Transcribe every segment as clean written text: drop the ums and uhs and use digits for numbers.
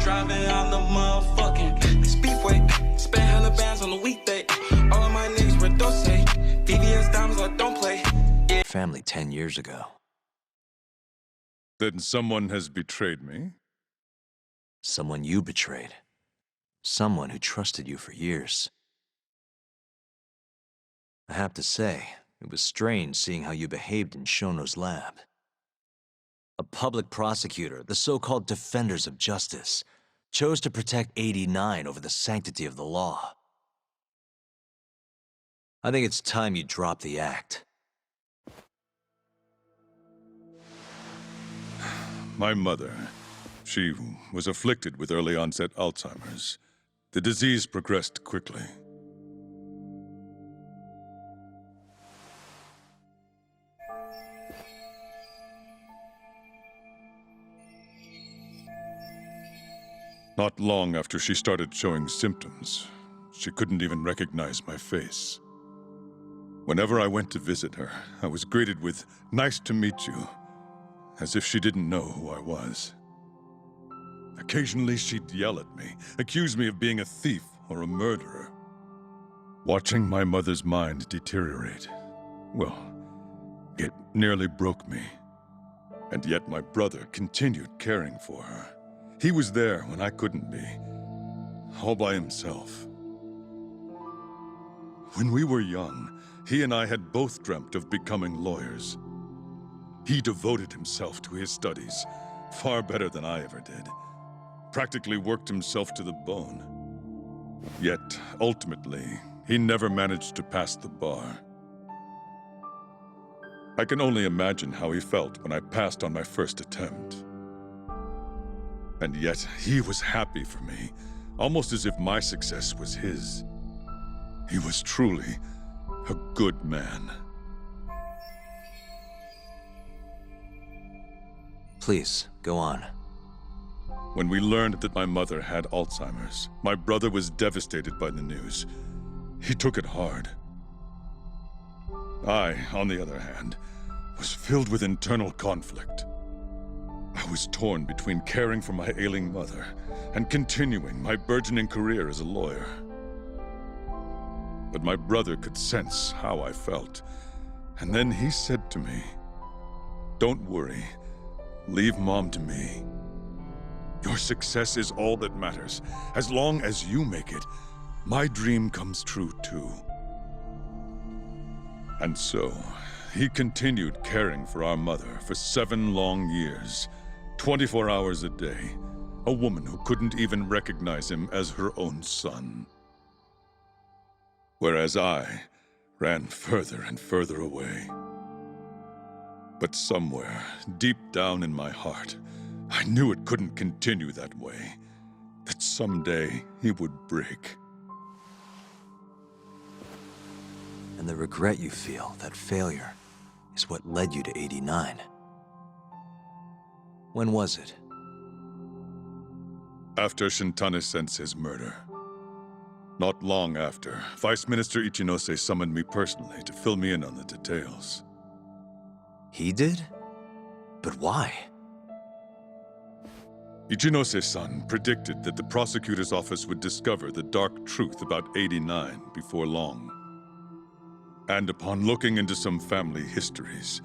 driving on the motherfucking speedway. Spend 100 bands on a weekday. All of my niggas were dose. VVS diamonds, I don't play. Yeah. Family 10 years ago. Then someone has betrayed me? Someone you betrayed. Someone who trusted you for years. I have to say, it was strange seeing how you behaved in Shono's lab. A public prosecutor, the so-called defenders of justice, chose to protect 89 over the sanctity of the law. I think it's time you drop the act. My mother, she was afflicted with early-onset Alzheimer's. The disease progressed quickly. Not long after she started showing symptoms, she couldn't even recognize my face. Whenever I went to visit her, I was greeted with, "Nice to meet you," as if she didn't know who I was. Occasionally, she'd yell at me, accuse me of being a thief or a murderer. Watching my mother's mind deteriorate, well, it nearly broke me. And yet my brother continued caring for her. He was there when I couldn't be, all by himself. When we were young, he and I had both dreamt of becoming lawyers. He devoted himself to his studies, far better than I ever did. Practically worked himself to the bone. Yet, ultimately, he never managed to pass the bar. I can only imagine how he felt when I passed on my first attempt. And yet, he was happy for me, almost as if my success was his. He was truly a good man. Please, go on. When we learned that my mother had Alzheimer's, my brother was devastated by the news. He took it hard. I, on the other hand, was filled with internal conflict. I was torn between caring for my ailing mother and continuing my burgeoning career as a lawyer. But my brother could sense how I felt, and then he said to me, "Don't worry, leave Mom to me. Your success is all that matters. As long as you make it, my dream comes true too." And so, he continued caring for our mother for 7 long years, 24 hours a day, a woman who couldn't even recognize him as her own son. Whereas I ran further and further away. But somewhere, deep down in my heart, I knew it couldn't continue that way, that someday he would break. And the regret you feel, that failure, is what led you to 89. When was it? After Shintane-sensei's murder. Not long after, Vice Minister Ichinose summoned me personally to fill me in on the details. He did? But why? Ichinose-san predicted that the prosecutor's office would discover the dark truth about 89 before long. And upon looking into some family histories,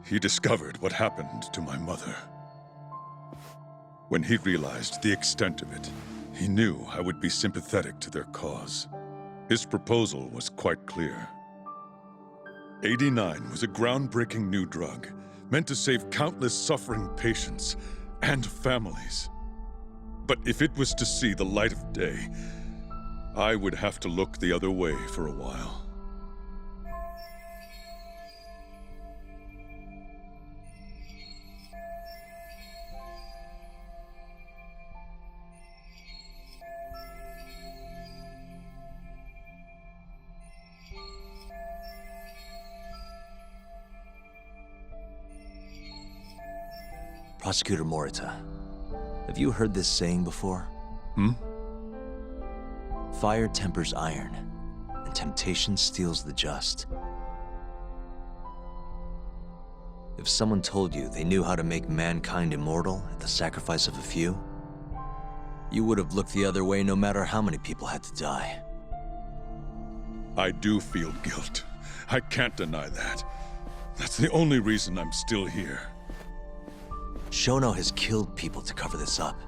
he discovered what happened to my mother. When he realized the extent of it, he knew I would be sympathetic to their cause. His proposal was quite clear. 89 was a groundbreaking new drug, meant to save countless suffering patients and families. But if it was to see the light of day, I would have to look the other way for a while. Prosecutor Morita, have you heard this saying before? Fire tempers iron, and temptation steals the just. If someone told you they knew how to make mankind immortal at the sacrifice of a few, You would have looked the other way no matter how many people had to die. I do feel guilt. I can't deny that. That's the only reason I'm still here. Shono has killed people to cover this up.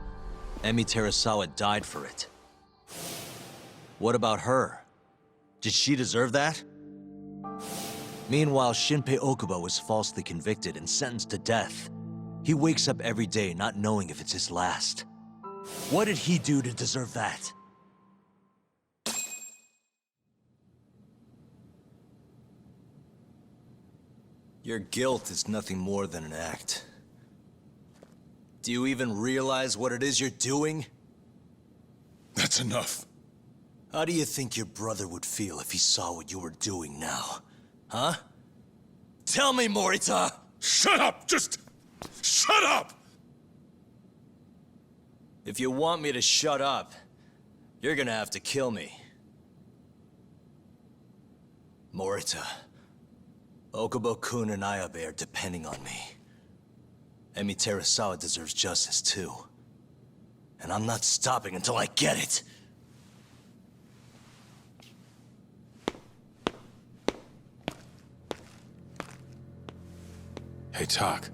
Emi Terasawa died for it. What about her? Did she deserve that? Meanwhile, Shinpei Okubo was falsely convicted and sentenced to death. He wakes up every day not knowing if it's his last. What did he do to deserve that? Your guilt is nothing more than an act. Do you even realize what it is you're doing? That's enough. How do you think your brother would feel if he saw what you were doing now? Huh? Tell me, Morita! Shut up! Just shut up! If you want me to shut up, you're gonna have to kill me. Morita, Okubo-kun and Ayabe are depending on me. Emi Terasawa deserves justice too. And I'm not stopping until I get it! Hey, Tak.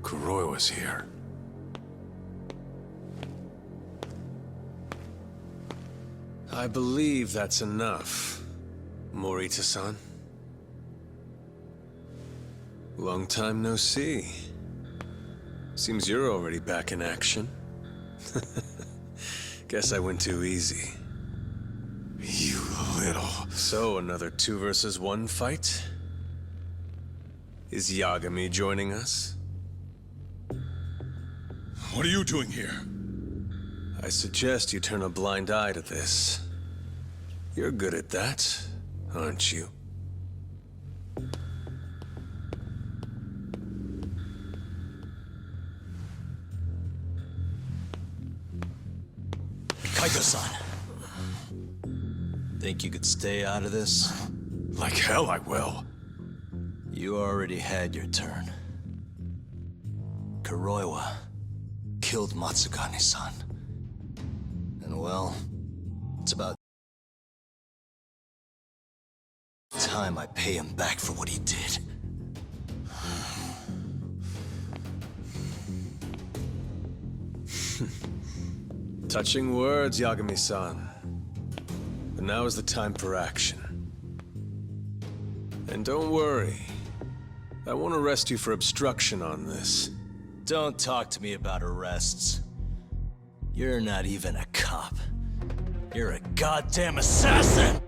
Kuroi was here. I believe that's enough, Morita-san. Long time no see. Seems you're already back in action. Guess I went too easy. You little... So, another 2 versus 1 fight? Is Yagami joining us? What are you doing here? I suggest you turn a blind eye to this. You're good at that, aren't you? Kaito-san. Think you could stay out of this? Like hell I will. You already had your turn. Kuroiwa killed Matsukane-san. And well, it's about time I pay him back for what he did. Touching words, Yagami-san. But now is the time for action. And don't worry. I won't arrest you for obstruction on this. Don't talk to me about arrests. You're not even a cop. You're a goddamn assassin!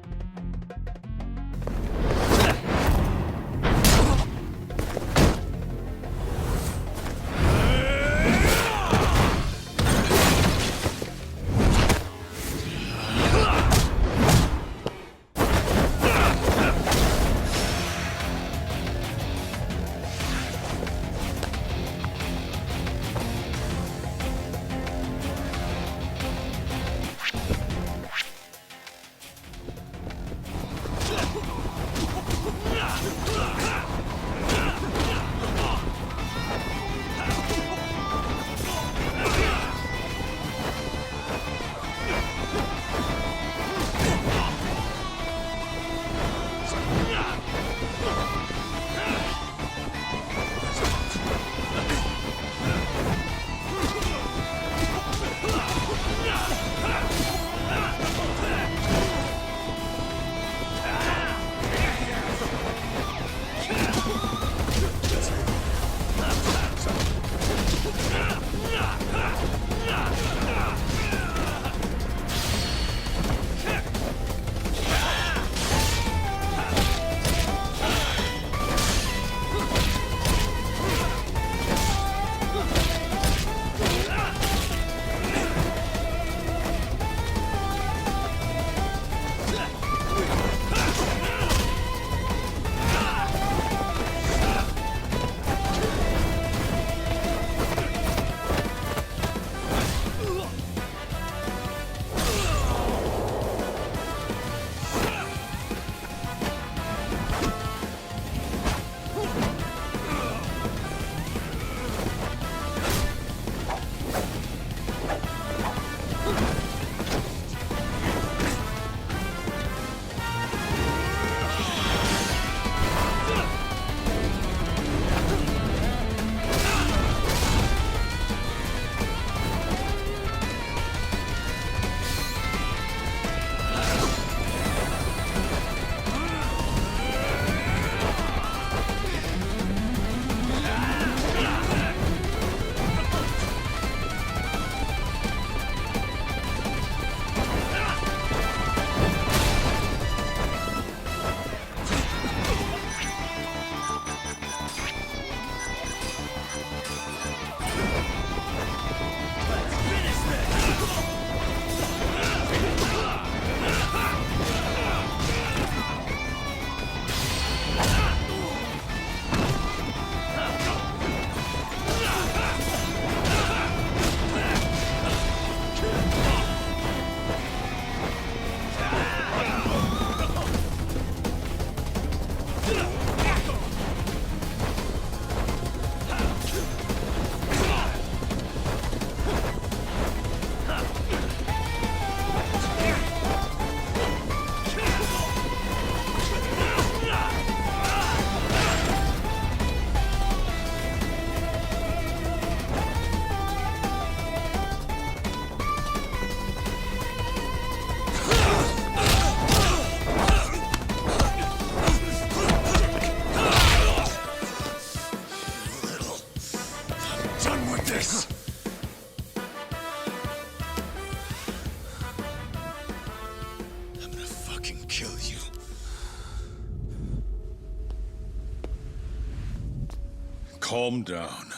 Calm down.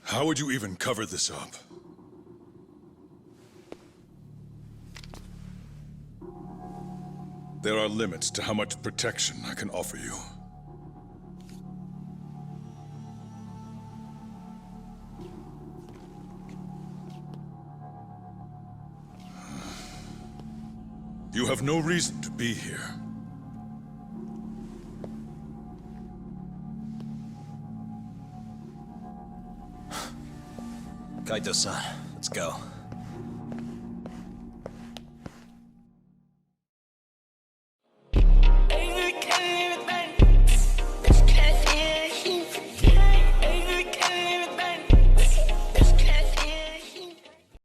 How would you even cover this up? There are limits to how much protection I can offer you. You have no reason to be here. Kaito-san, let's go.